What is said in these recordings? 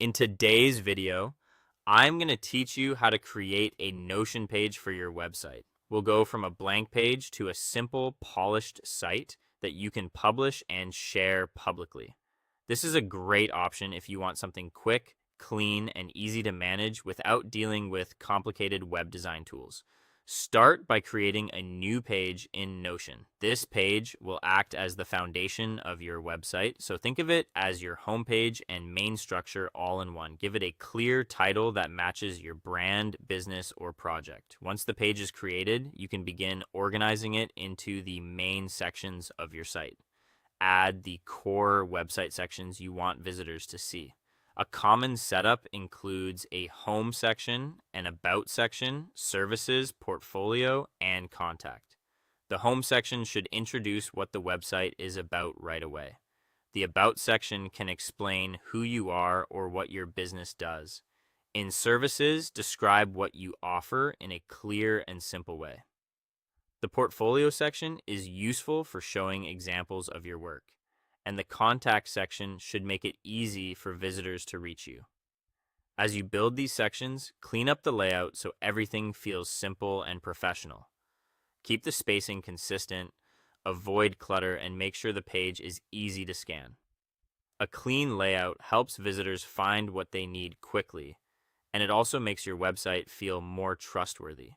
In today's video, I'm going to teach you how to create a Notion page for your website. We'll go from a blank page to a simple, polished site that you can publish and share publicly. This is a great option if you want something quick, clean, and easy to manage without dealing with complicated web design tools. Start by creating a new page in Notion. This page will act as the foundation of your website. So think of it as your homepage and main structure all in one. Give it a clear title that matches your brand, business, or project. Once the page is created, you can begin organizing it into the main sections of your site. Add the core website sections you want visitors to see. A common setup includes a home section, an about section, services, portfolio, and contact. The home section should introduce what the website is about right away. The about section can explain who you are or what your business does. In services, describe what you offer in a clear and simple way. The portfolio section is useful for showing examples of your work, and the contact section should make it easy for visitors to reach you. As you build these sections, clean up the layout so everything feels simple and professional. Keep the spacing consistent, avoid clutter, and make sure the page is easy to scan. A clean layout helps visitors find what they need quickly, and it also makes your website feel more trustworthy.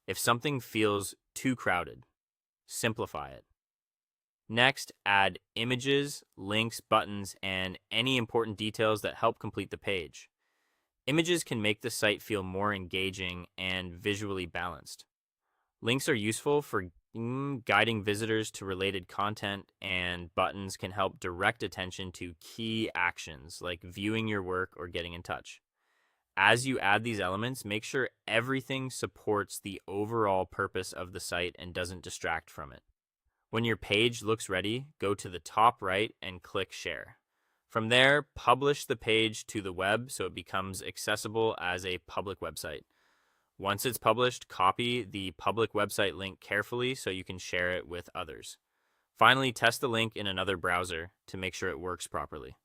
If something feels too crowded, simplify it. Next, add images, links, buttons, and any important details that help complete the page. Images can make the site feel more engaging and visually balanced. Links are useful for guiding visitors to related content, and buttons can help direct attention to key actions like viewing your work or getting in touch. As you add these elements, make sure everything supports the overall purpose of the site and doesn't distract from it. When your page looks ready, go to the top right and click Share. From there, publish the page to the web so it becomes accessible as a public website. Once it's published, copy the public website link carefully so you can share it with others. Finally, test the link in another browser to make sure it works properly.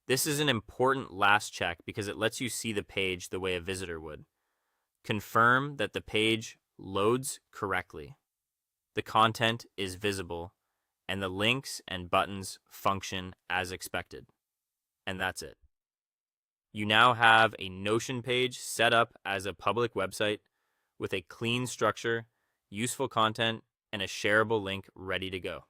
This is an important last check because it lets you see the page the way a visitor would. Confirm that the page loads correctly, the content is visible, and the links and buttons function as expected. And that's it. You now have a Notion page set up as a public website with a clean structure, useful content, and a shareable link ready to go.